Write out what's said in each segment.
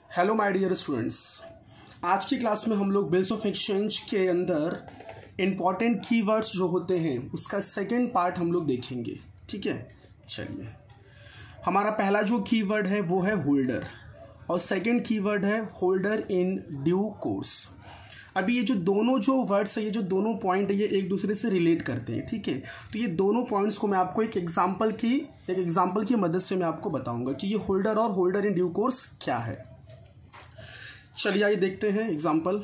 Hello my dear students, आज की class में हम लोग बिल्स ऑफ एक्सचेंज के अंदर इम्पॉर्टेंट कीवर्ड्स जो होते हैं उसका सेकंड पार्ट हम लोग देखेंगे। ठीक है, चलिए। हमारा पहला जो कीवर्ड है वो है होल्डर और सेकंड कीवर्ड है होल्डर इन ड्यू कोर्स। अभी ये जो दोनों जो वर्ड्स है, ये जो दोनों पॉइंट है, ये एक दूसरे से रिलेट करते हैं। ठीक है, तो ये दोनों पॉइंट्स को मैं आपको एक एग्जांपल की मदद से मैं आपको बताऊंगा कि ये होल्डर और होल्डर इन ड्यू कोर्स क्या है। चलिए आइए देखते हैं एग्जाम्पल।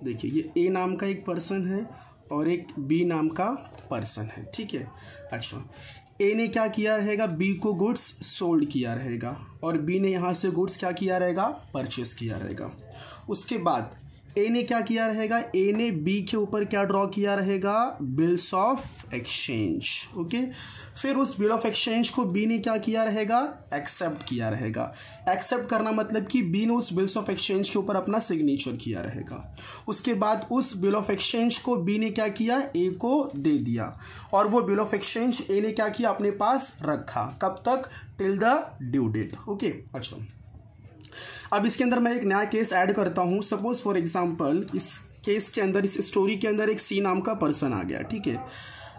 देखिए, ये ए नाम का एक पर्सन है और एक बी नाम का पर्सन है। ठीक है, अच्छा, ए ने क्या किया रहेगा, बी को गुड्स सोल्ड किया रहेगा और बी ने यहाँ से गुड्स क्या किया रहेगा, परचेस किया रहेगा। उसके बाद ए ने क्या किया रहेगा, ए ने बी के ऊपर क्या ड्रॉ किया रहेगा, बिल्स ऑफ एक्सचेंज। ओके, फिर उस बिल ऑफ एक्सचेंज को बी ने क्या किया रहेगा, एक्सेप्ट किया रहेगा। एक्सेप्ट करना मतलब कि बी ने उस बिल्स ऑफ एक्सचेंज के ऊपर अपना सिग्नेचर किया रहेगा। उसके बाद उस बिल ऑफ एक्सचेंज को बी ने क्या किया, ए को दे दिया और वो बिल ऑफ एक्सचेंज ए ने क्या किया, अपने पास रखा। कब तक, till the due date. Okay, अच्छा, अब इसके अंदर मैं एक नया केस ऐड करता हूं। सपोज फॉर एग्जांपल इस केस के अंदर, इस स्टोरी के अंदर एक सी नाम का पर्सन आ गया। ठीक है,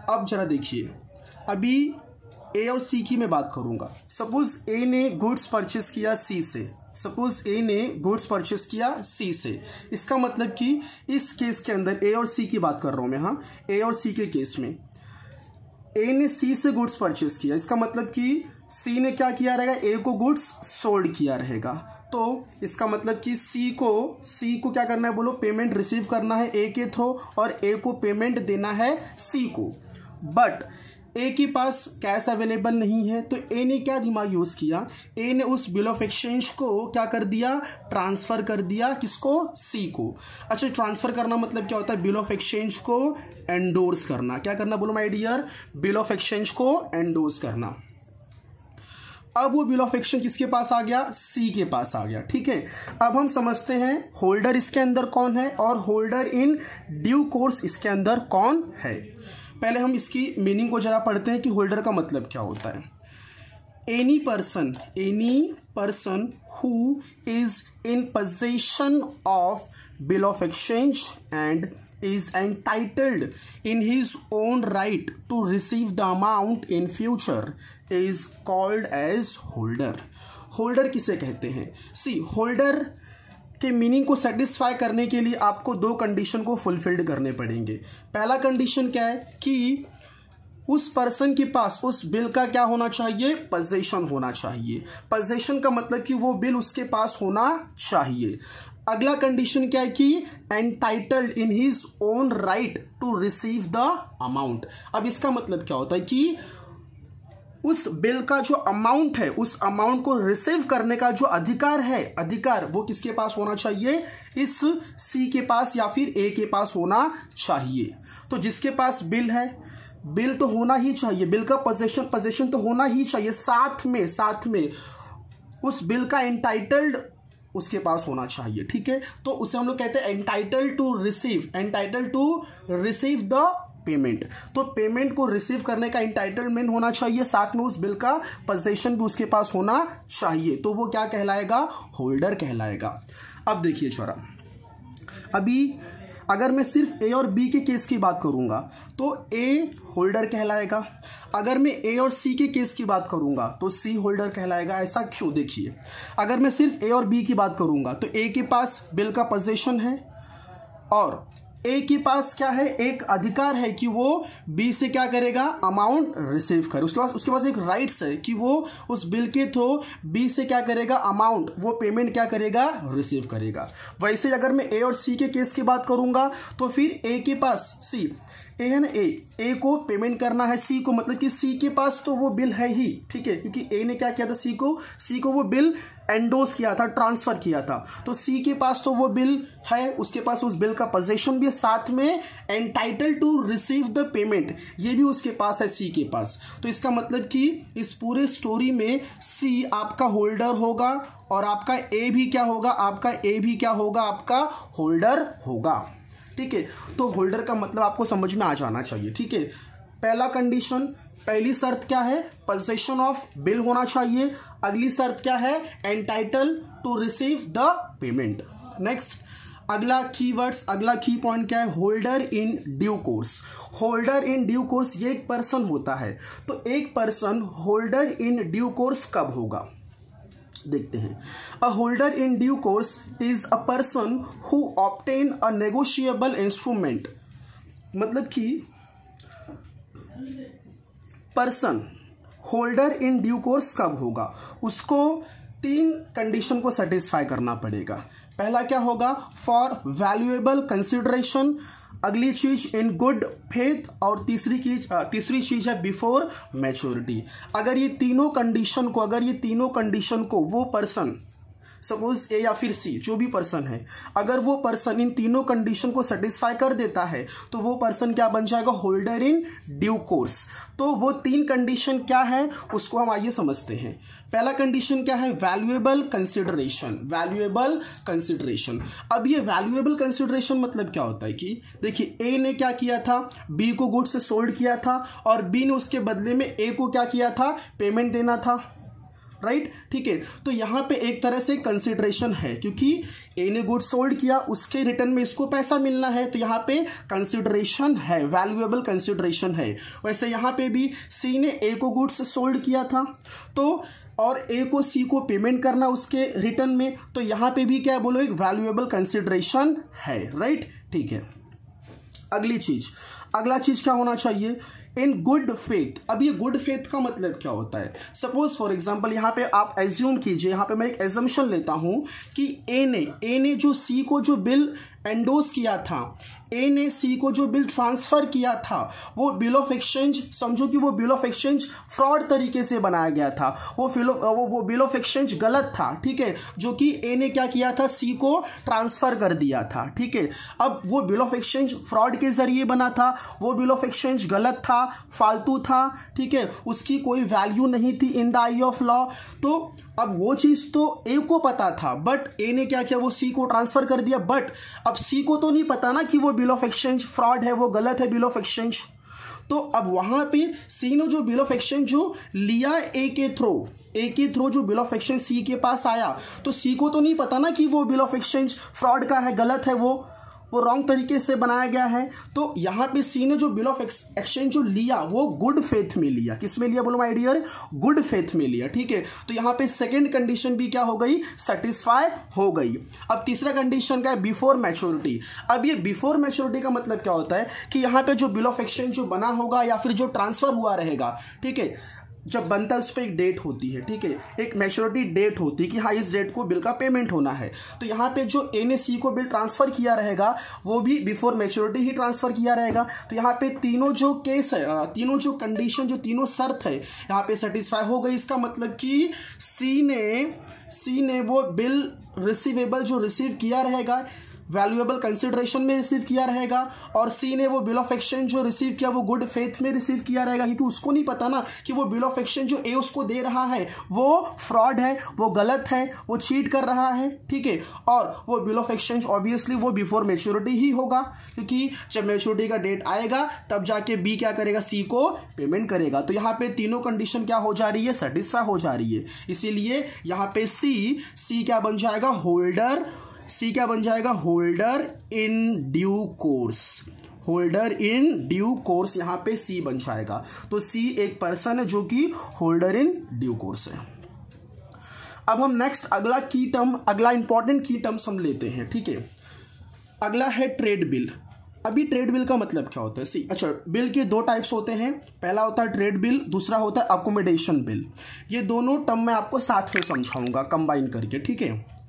अब जरा देखिए, अभी ए और सी की मैं बात करूंगा। सपोज ए ने गुड्स परचेस किया सी से, इसका मतलब कि इस केस के अंदर ए और सी की बात कर रहा हूं मैं। हाँ, ए और सी के केस में ए ने सी से गुड्स परचेस किया, इसका मतलब कि सी ने क्या किया रहेगा, ए को गुड्स सोल्ड किया रहेगा। तो इसका मतलब कि सी को क्या करना है, बोलो, पेमेंट रिसीव करना है ए के थ्रू और ए को पेमेंट देना है सी को। बट ए के पास कैश अवेलेबल नहीं है, तो ए ने क्या दिमाग यूज किया, ए ने उस बिल ऑफ एक्सचेंज को क्या कर दिया, ट्रांसफर कर दिया। किसको, सी को। अच्छा, ट्रांसफर करना मतलब क्या होता है, बिल ऑफ एक्सचेंज को एंडोर्स करना। क्या करना, बोलो my dear, bill of exchange को एंडोर्स करना। अब वो बिल ऑफ एक्सचेंज किसके पास आ गया, सी के पास आ गया। ठीक है, अब हम समझते हैं होल्डर इसके अंदर कौन है और होल्डर इन ड्यू कोर्स इसके अंदर कौन है। पहले हम इसकी मीनिंग को जरा पढ़ते हैं कि होल्डर का मतलब क्या होता है। Any person who is in possession of bill of exchange and is entitled in his own right to receive the amount in future is called as holder. Holder किसे कहते हैं, सी, होल्डर के मीनिंग को सेटिस्फाई करने के लिए आपको दो कंडीशन को फुलफिल्ड करने पड़ेंगे। पहला कंडीशन क्या है कि उस पर्सन के पास उस बिल का क्या होना चाहिए, पोजेशन होना चाहिए। पोजेशन का मतलब कि वो बिल उसके पास होना चाहिए। अगला कंडीशन क्या है कि entitled in his own right to receive the amount. अब इसका मतलब क्या होता है कि उस बिल का जो अमाउंट है, उस अमाउंट को रिसीव करने का जो अधिकार वो किसके पास होना चाहिए, इस सी के पास या फिर ए के पास होना चाहिए। तो जिसके पास बिल है, बिल तो होना ही चाहिए, बिल का पोजेशन तो होना ही चाहिए। साथ में उस बिल का एंटाइटल्ड उसके पास होना चाहिए। ठीक है, तो उसे हम लोग कहते हैं entitled to receive the payment. तो पेमेंट को रिसीव करने का एंटाइटलमेंट होना चाहिए, साथ में उस बिल का पोजेशन भी उसके पास होना चाहिए। तो वो क्या कहलाएगा, होल्डर कहलाएगा। अब देखिए जरा, अभी अगर मैं सिर्फ ए और बी के केस की बात करूंगा तो ए होल्डर कहलाएगा। अगर मैं ए और सी के केस की बात करूंगा तो सी होल्डर कहलाएगा। ऐसा क्यों, देखिए, अगर मैं सिर्फ ए और बी की बात करूंगा तो ए के पास बिल का पोजेशन है और ए के पास क्या है, एक अधिकार है कि वो बी से क्या करेगा, अमाउंट रिसीव करे। उसके पास एक राइट्स है कि वो उस बिल के थ्रू बी से क्या करेगा, अमाउंट, वो पेमेंट क्या करेगा, रिसीव करेगा। वैसे अगर मैं ए और सी के केस की बात करूंगा तो फिर ए के पास, सी, ए है ना, ए को पेमेंट करना है सी को, मतलब कि सी के पास तो वो बिल है ही। ठीक है, क्योंकि ए ने क्या किया था, सी को वो बिल एंडोस किया था, ट्रांसफर किया था, तो सी के पास तो वो बिल है, उसके पास उस बिल का पोजेशन भी है, साथ में entitle to receive the payment ये भी उसके पास है, सी के पास। तो इसका मतलब कि इस पूरे स्टोरी में सी आपका होल्डर होगा और आपका ए भी क्या होगा, आपका होल्डर होगा। ठीक है, तो होल्डर का मतलब आपको समझ में आ जाना चाहिए। ठीक है, पहला कंडीशन पहली शर्त क्या है, पोजीशन ऑफ बिल होना चाहिए। अगली शर्त क्या है, entitled to receive the payment. Next अगला कीवर्ड्स, अगला की पॉइंट क्या है, holder in due course. Holder in due course ये एक पर्सन होता है, तो एक person holder in due course कब होगा, देखते हैं। A holder in due course is a person who obtain a negotiable instrument. मतलब कि person holder in due course कब होगा, उसको 3 कंडीशन को सेटिस्फाई करना पड़ेगा। पहला क्या होगा, फॉर वैल्यूएबल कंसिडरेशन, अगली चीज इन गुड फेथ, और तीसरी चीज है बिफोर मैच्योरिटी। अगर ये तीनों कंडीशन को वो पर्सन, सपोज ए या फिर सी, जो भी पर्सन है, अगर वो पर्सन इन तीनों कंडीशन को सेटिस्फाई कर देता है तो वो पर्सन क्या बन जाएगा, होल्डर इन ड्यू कोर्स। तो वो 3 कंडीशन क्या है उसको हम आइए समझते हैं। पहला कंडीशन क्या है, वैल्यूएबल कंसिडरेशन। वैल्यूएबल कंसिडरेशन, अब ये वैल्यूएबल कंसिडरेशन मतलब क्या होता है कि देखिए, ए ने क्या किया था, बी को गुड्स सोल्ड किया था, और बी ने उसके बदले में ए को क्या किया था, पेमेंट देना था, राइट, ठीक है। तो यहां पे एक तरह से कंसिडरेशन है, क्योंकि ए ने गुड्स सोल्ड किया, उसके रिटर्न में इसको पैसा मिलना है, तो यहां पे कंसिडरेशन है, वैल्यूएबल कंसिडरेशन है। वैसे यहां पे भी सी ने ए को गुड्स सोल्ड किया था, तो और ए को सी को पेमेंट करना उसके रिटर्न में, तो यहां पे भी क्या बोलो, एक वैल्यूएबल कंसिडरेशन है, राइट, ठीक है। अगला चीज क्या होना चाहिए, इन गुड फेथ। अब ये गुड फेथ का मतलब क्या होता है, सपोज फॉर एग्जांपल यहां पे आप एज्यूम कीजिए, यहां पे मैं एक एजम्पशन लेता हूं कि ए ने जो सी को जो बिल एंडोस किया था, ए ने सी को जो बिल ट्रांसफर किया था, वो बिल ऑफ एक्सचेंज, समझो कि वो बिल ऑफ एक्सचेंज फ्रॉड तरीके से बनाया गया था, वो बिल ऑफ एक्सचेंज गलत था, ठीक है, जो कि ए ने क्या किया था, सी को ट्रांसफर कर दिया था, ठीक है। अब वो बिल ऑफ एक्सचेंज फ्रॉड के जरिए बना था, वो बिल ऑफ एक्सचेंज गलत था, फालतू था, ठीक है, उसकी कोई वैल्यू नहीं थी in the I of law. तो अब वो चीज तो ए को पता था, बट ए ने क्या किया, वो सी को ट्रांसफर कर दिया, बट अब सी को तो नहीं पता ना कि वो बिल ऑफ एक्सचेंज फ्रॉड है, वो गलत है बिल ऑफ एक्सचेंज। तो अब वहां पे सी ने जो बिल ऑफ एक्सचेंज जो लिया ए के थ्रू जो बिल ऑफ एक्सचेंज सी के पास आया, तो सी को तो नहीं पता ना कि वो बिल ऑफ एक्सचेंज फ्रॉड का है, गलत है, वो रॉन्ग तरीके से बनाया गया है। तो यहां पे सी ने जो बिल ऑफ एक्सचेंज जो लिया वो गुड फेथ में लिया, किसमें लिया बोलो माय डियर, गुड फेथ में लिया, ठीक है। तो यहां पे सेकंड कंडीशन भी क्या हो गई, सेटिस्फाई हो गई। अब तीसरा कंडीशन क्या है, बिफोर मैच्योरिटी। अब ये बिफोर मैच्योरिटी का मतलब क्या होता है कि यहां पे जो बिल ऑफ एक्सचेंज जो बना होगा या फिर जो ट्रांसफर हुआ रहेगा, ठीक है, जब बनता है उस पर एक डेट होती है, ठीक है, एक मैच्योरिटी डेट होती है कि हाँ इस डेट को बिल का पेमेंट होना है। तो यहाँ पे जो ए ने सी को बिल ट्रांसफर किया रहेगा वो भी बिफोर मैच्योरिटी ही ट्रांसफर किया रहेगा। तो यहाँ पे तीनों जो केस है, तीनों जो कंडीशन, जो तीनों शर्त है यहाँ पे सेटिस्फाई हो गई। इसका मतलब कि सी ने वो बिल रिसीवेबल जो रिसीव किया रहेगा वैल्यूएबल कंसिडरेशन में रिसीव किया रहेगा, और सी ने वो बिल ऑफ एक्सचेंज जो रिसीव किया वो गुड फेथ में रिसीव किया रहेगा, क्योंकि उसको नहीं पता ना कि वो बिल ऑफ एक्सचेंज जो ए उसको दे रहा है वो फ्रॉड है, वो गलत है, वो चीट कर रहा है, ठीक है। और वो बिल ऑफ एक्सचेंज ऑब्वियसली वो बिफोर मैच्योरिटी ही होगा, क्योंकि जब मैच्योरिटी का डेट आएगा तब जाके बी क्या करेगा, सी को पेमेंट करेगा। तो यहाँ पे तीनों कंडीशन क्या हो जा रही है, सेटिस्फाई हो जा रही है। इसीलिए यहाँ पे सी क्या बन जाएगा, होल्डर। सी क्या बन जाएगा, holder in due course. Holder in due course यहां पे सी बन जाएगा। तो सी एक पर्सन है जो कि होल्डर इन ड्यू कोर्स है। अब हम नेक्स्ट अगला इंपॉर्टेंट की टर्म्स हम लेते हैं, ठीक है। अगला है ट्रेड बिल। अभी ट्रेड बिल का मतलब क्या होता है, अच्छा, बिल के 2 टाइप्स होते हैं। पहला होता है ट्रेड बिल, दूसरा होता है अकोमोडेशन बिल। ये दोनों टर्म मैं आपको साथ में समझाऊंगा कंबाइन करके, ठीक है।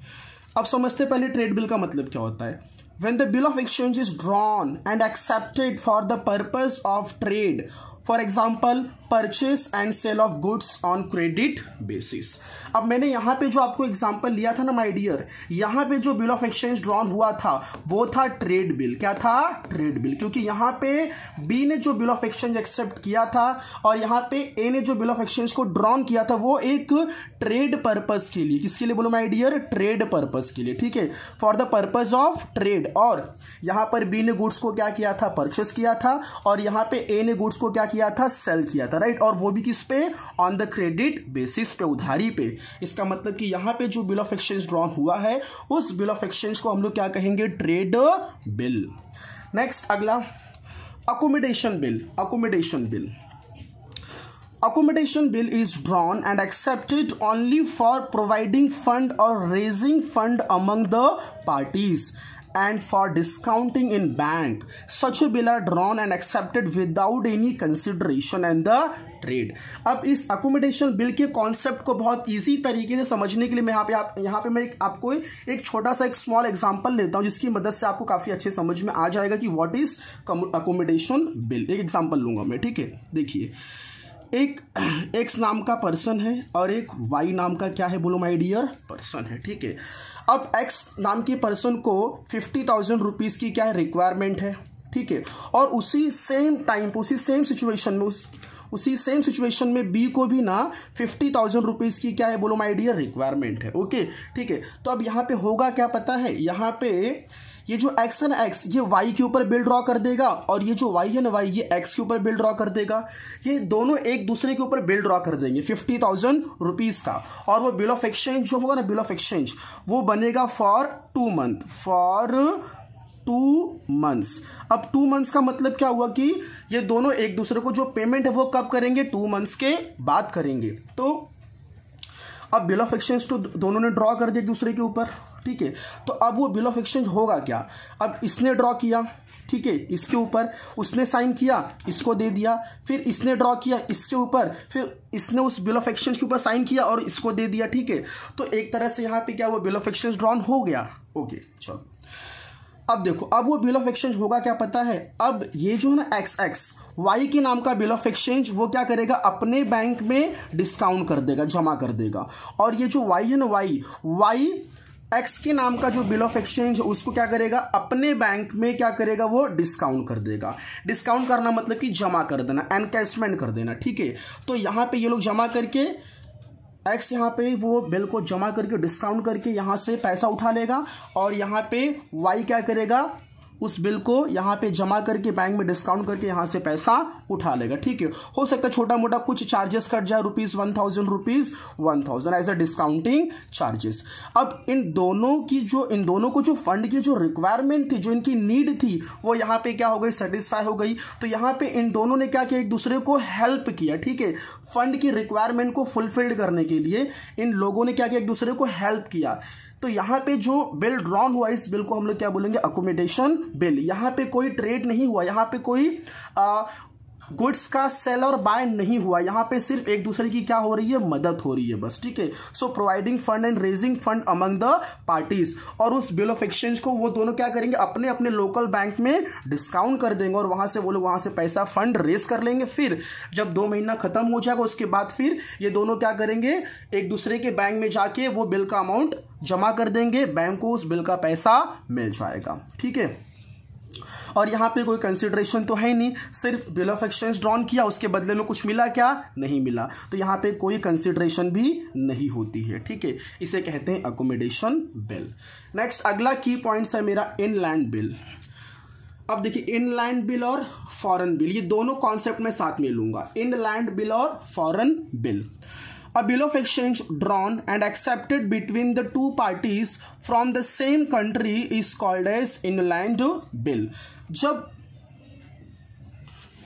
अब समझते पहले ट्रेड बिल का मतलब क्या होता है। When the bill of exchange is drawn and accepted for the purpose of trade, for example purchase and sale of goods on credit basis. अब मैंने यहाँ पे जो आपको एग्जांपल लिया था ना माय डियर, यहाँ पे जो बिल ऑफ एक्सचेंज ड्रॉन हुआ था वो था ट्रेड बिल। क्या था, ट्रेड बिल, क्योंकि यहाँ पे बी ने जो बिल ऑफ एक्सचेंज एक्सेप्ट किया था और यहाँ पे ए ने जो बिल ऑफ एक्सचेंज को ड्रॉन किया था वो एक ट्रेड पर्पस के लिए, किसके लिए बोलो माय डियर, ट्रेड पर्पस के लिए, ठीक है, for the purpose of trade. और यहाँ पर बी ने गुड्स को क्या किया था, परचेस किया था, और यहाँ पे ए ने गुड्स को क्या किया था, सेल किया था, राइट। और वो भी किस पे, ऑन द क्रेडिट बेसिस पे, उधारी पे। इसका मतलब कि यहाँ पे जो बिल ऑफ एक्सचेंज ड्रॉन हुआ है उस बिल ऑफ एक्सचेंज को हम लोग क्या कहेंगे, ट्रेड बिल। नेक्स्ट अगला accommodation bill. Accommodation bill, accommodation bill is drawn and accepted only for providing fund or raising fund among the parties and for discounting in bank. Such a bill are drawn and accepted without any consideration and the trade. अब इस accommodation bill के concept को बहुत easy तरीके से समझने के लिए मैं यहाँ पे मैं आपको एक छोटा सा एक स्मॉल एग्जांपल लेता हूँ जिसकी मदद से आपको काफी अच्छे समझ में आ जाएगा कि व्हाट इज accommodation bill। एक एग्जांपल लूंगा मैं, ठीक है। देखिए, एक एक्स नाम का पर्सन है और एक वाई नाम का क्या है, बोलो माय डियर, पर्सन है, ठीक है। अब एक्स नाम के पर्सन को 50,000 रुपीज़ की क्या है, रिक्वायरमेंट है, ठीक है। और उसी सेम टाइम पर, उसी सेम सिचुएशन में बी को भी ना 50,000 रुपीज़ की क्या है, बोलो माय डियर, रिक्वायरमेंट है, ओके, ठीक है। तो अब यहाँ पे होगा क्या पता है, यहाँ पे ये जो एक्स है ना, एक्स ये वाई के ऊपर बिल ड्रॉ कर देगा और ये जो वाई है ना, वाई ये एक्स के ऊपर बिल ड्रॉ कर देगा। ये दोनों एक दूसरे के ऊपर बिल ड्रॉ कर देंगे 50,000 रुपीज़ का। और वो बिल ऑफ एक्सचेंज जो होगा ना, बिल ऑफ एक्सचेंज वो बनेगा फॉर 2 मंथ, फॉर 2 मंथ्स। अब 2 मंथ्स का मतलब क्या हुआ कि ये दोनों एक दूसरे को जो पेमेंट है वो कब करेंगे, 2 मंथ्स के बाद करेंगे। तो अब बिल ऑफ एक्सचेंज तो दोनों ने ड्रॉ कर दिया एक दूसरे के ऊपर, ठीक है। तो अब वो बिल ऑफ एक्सचेंज होगा क्या, अब इसने ड्रॉ किया, ठीक है, इसके ऊपर उसने साइन किया, इसको दे दिया, फिर इसने ड्रॉ किया इसके ऊपर, फिर इसने उस बिल ऑफ एक्सचेंज के ऊपर साइन किया और इसको दे दिया, ठीक है। तो एक तरह से यहाँ पे क्या, वो बिल ऑफ एक्सचेंज ड्रॉन हो गया, ओके। चलो अब देखो, अब वो बिल ऑफ एक्सचेंज होगा क्या पता है, अब ये जो है ना एक्स वाई के नाम का बिल ऑफ एक्सचेंज वो क्या करेगा, अपने बैंक में डिस्काउंट कर देगा, जमा कर देगा। और ये जो वाई है ना, वाई एक्स के नाम का जो बिल ऑफ एक्सचेंज उसको क्या करेगा, अपने बैंक में क्या करेगा, वो डिस्काउंट कर देगा। डिस्काउंट करना मतलब कि जमा कर देना, एनकैशमेंट कर देना, ठीक है। तो यहाँ पे ये लोग जमा करके, एक्स यहाँ पे वो बिल को जमा करके डिस्काउंट करके यहाँ से पैसा उठा लेगा और यहाँ पे वाई क्या करेगा, उस बिल को यहाँ पे जमा करके बैंक में डिस्काउंट करके यहाँ से पैसा उठा लेगा, ठीक है। हो सकता है छोटा मोटा कुछ चार्जेस कट जाए, ₹1,000 1,000 एज अ डिस्काउंटिंग चार्जेस। अब इन दोनों को जो फंड की जो रिक्वायरमेंट थी, जो इनकी नीड थी, वो यहाँ पे क्या हो गई, सेटिस्फाई हो गई। तो यहाँ पे इन दोनों ने क्या किया, एक दूसरे को हेल्प किया, ठीक है। फंड की रिक्वायरमेंट को फुलफिल्ड करने के लिए इन लोगों ने क्या किया, एक दूसरे को हेल्प किया। तो यहाँ पे जो बिल ड्रॉन हुआ, इस बिल को हम लोग क्या बोलेंगे, अकोमोडेशन बिल। यहाँ पे कोई ट्रेड नहीं हुआ, यहाँ पे कोई गुड्स का सेल और बाय नहीं हुआ, यहाँ पे सिर्फ एक दूसरे की क्या हो रही है, मदद हो रही है बस, ठीक है। So providing fund and raising fund among the parties. और उस बिल ऑफ एक्सचेंज को वो दोनों क्या करेंगे, अपने अपने लोकल बैंक में डिस्काउंट कर देंगे और वहां से वो लोग वहां से पैसा फंड रेज कर लेंगे। फिर जब 2 महीना खत्म हो जाएगा उसके बाद फिर ये दोनों क्या करेंगे, एक दूसरे के बैंक में जाके वो बिल का अमाउंट जमा कर देंगे, बैंक को उस बिल का पैसा मिल जाएगा, ठीक है। और यहाँ पे कोई कंसिडरेशन तो है नहीं, सिर्फ बिल ऑफ एक्सचेंज ड्रॉन किया, उसके बदले में कुछ मिला क्या, नहीं मिला। तो यहाँ पे कोई कंसिडरेशन भी नहीं होती है, ठीक है। इसे कहते हैं अकोमोडेशन बिल। नेक्स्ट अगला की पॉइंट्स है मेरा इनलैंड बिल। अब देखिए, इनलैंड बिल और फॉरेन बिल, ये दोनों कॉन्सेप्ट में साथ में लूंगा, इनलैंड बिल और foreign bill. A bill of exchange drawn and accepted between the 2 parties from the same country is called as inland bill. जब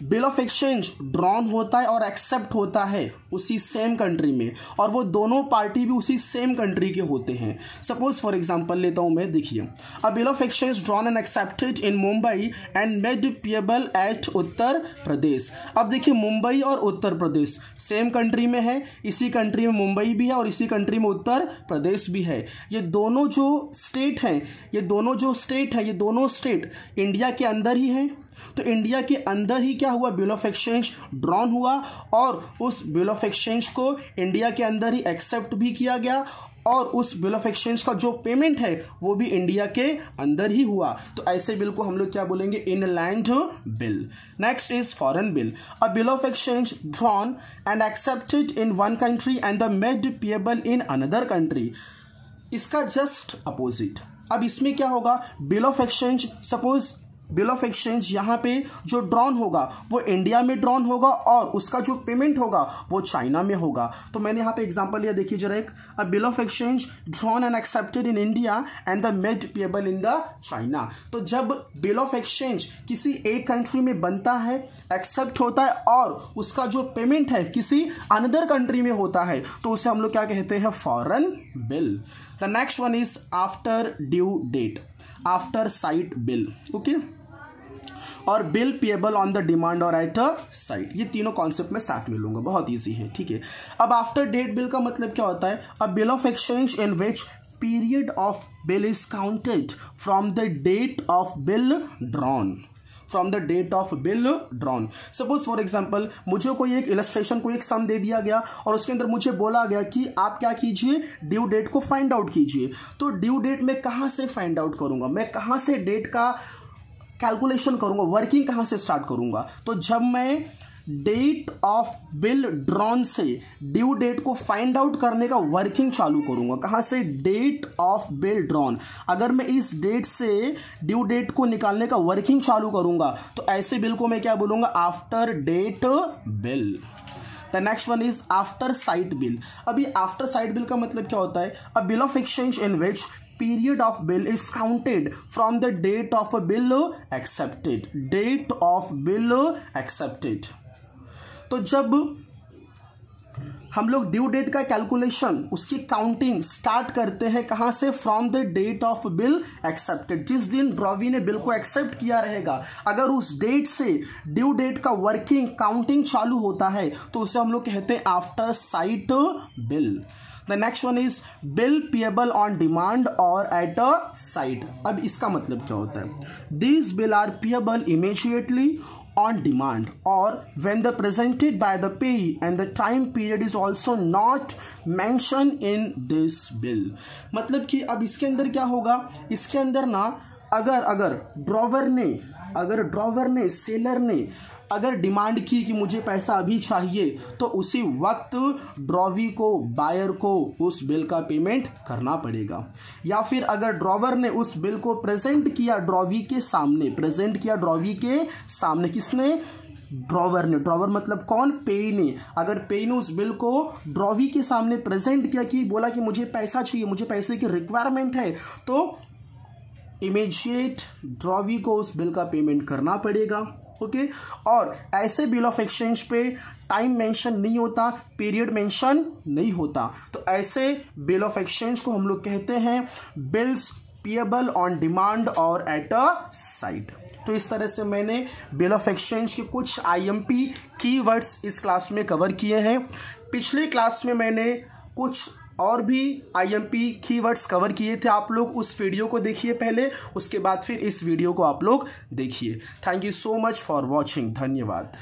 बिल ऑफ एक्सचेंज ड्रॉन होता है और एक्सेप्ट होता है उसी सेम कंट्री में, और वो दोनों पार्टी भी उसी सेम कंट्री के होते हैं। सपोज फॉर एग्जांपल लेता हूं मैं, देखिए, a bill of exchange drawn and accepted in Mumbai and made payable at Uttar Pradesh. अब देखिए, मुंबई और उत्तर प्रदेश सेम कंट्री में है, इसी कंट्री में मुंबई भी है और इसी कंट्री में उत्तर प्रदेश भी है। ये दोनों जो स्टेट हैं, ये दोनों स्टेट इंडिया के अंदर ही हैं। तो इंडिया के अंदर ही क्या हुआ, बिल ऑफ एक्सचेंज ड्रॉन हुआ और उस बिल ऑफ एक्सचेंज को इंडिया के अंदर ही एक्सेप्ट भी किया गया और उस बिल ऑफ एक्सचेंज का जो पेमेंट है वो भी इंडिया के अंदर ही हुआ। तो ऐसे बिल को हम लोग क्या बोलेंगे, inland bill. Next is foreign bill. A bill of exchange drawn and accepted in one country and the made payable in another country. इसका जस्ट अपोजिट। अब इसमें क्या होगा, bill of exchange suppose bill of exchange यहाँ पे जो drawn होगा वो इंडिया में ड्रॉन होगा और उसका जो पेमेंट होगा वो चाइना में होगा। तो मैंने यहाँ पे एग्जांपल लिया, देखिए जरा एक, अ bill of exchange drawn and accepted in India and the made payable in the China. तो जब बिल ऑफ एक्सचेंज किसी एक कंट्री में बनता है, एक्सेप्ट होता है और उसका जो पेमेंट है किसी अनदर कंट्री में होता है, तो उसे हम लोग क्या कहते हैं, foreign bill. The next one is after due date, after sight bill, okay, और bill payable on the demand और एट अ साइट। ये तीनों कॉन्सेप्ट में साथ में लूंगा, बहुत इजी है, ठीक है। अब आफ्टर डेट बिल का मतलब क्या होता है, a bill of exchange in which period of bill is counted from the date of bill drawn, from the date of bill drawn. Suppose for example मुझे कोई एक इलस्ट्रेशन, कोई एक सम दे दिया गया और उसके अंदर मुझे बोला गया कि आप क्या कीजिए, ड्यू डेट को फाइंड आउट कीजिए। तो ड्यू डेट मैं कहाँ से फाइंड आउट करूंगा, मैं कहाँ से डेट का कैलकुलेशन करूंगा, वर्किंग कहाँ से स्टार्ट करूंगा। तो जब मैं डेट ऑफ बिल ड्रॉन से ड्यू डेट को फाइंड आउट करने का वर्किंग चालू करूंगा, कहाँ से, डेट ऑफ बिल ड्रॉन। अगर मैं इस डेट से ड्यू डेट को निकालने का वर्किंग चालू करूंगा तो ऐसे बिल को मैं क्या बोलूंगा, after date bill. The next one is after sight bill. अभी आफ्टर साइट बिल का मतलब क्या होता है, a bill of exchange in which period of bill is counted from the date of a bill accepted, date of bill accepted। तो जब हम लोग ड्यू डेट का कैलकुलेशन, उसकी काउंटिंग स्टार्ट करते हैं कहां से, from the date of bill accepted. जिस दिन ड्रॉवी ने बिल को एक्सेप्ट किया रहेगा, अगर उस डेट से ड्यू डेट का वर्किंग काउंटिंग चालू होता है तो उसे हम लोग कहते हैं after sight bill. The next one is bill payable on demand और एट अ साइट। अब इसका मतलब क्या होता है, these bill are payable immediately on demand or when the presented by the payee and the time period is also not mentioned in this bill। मतलब कि अब इसके अंदर क्या होगा, इसके अंदर ना अगर ड्रॉवर ने सेलर ने अगर डिमांड की कि मुझे पैसा अभी चाहिए, तो उसी वक्त ड्रॉवी को, बायर को उस बिल का पेमेंट करना पड़ेगा। या फिर अगर ड्रॉवर ने उस बिल को प्रेजेंट किया ड्रॉवी के सामने, किसने, ड्रॉवर ने। ड्रॉवर मतलब कौन, पेई ने। अगर पेई ने उस बिल को ड्रॉवी के सामने प्रेजेंट किया, कि बोला कि मुझे पैसा चाहिए, मुझे पैसे की रिक्वायरमेंट है, तो इमीडिएट ड्रॉवी को उस बिल का पेमेंट करना पड़ेगा, ओके। और ऐसे बिल ऑफ एक्सचेंज पे टाइम मेंशन नहीं होता, पीरियड मेंशन नहीं होता, तो ऐसे बिल ऑफ एक्सचेंज को हम लोग कहते हैं बिल्स पेएबल ऑन डिमांड और एट अ साइट। तो इस तरह से मैंने बिल ऑफ एक्सचेंज के कुछ आईएमपी कीवर्ड्स इस क्लास में कवर किए हैं। पिछले क्लास में मैंने कुछ और भी आईएमपी कीवर्ड्स कवर किए थे, आप लोग उस वीडियो को देखिए पहले, उसके बाद फिर इस वीडियो को आप लोग देखिए। Thank you so much for watching, धन्यवाद।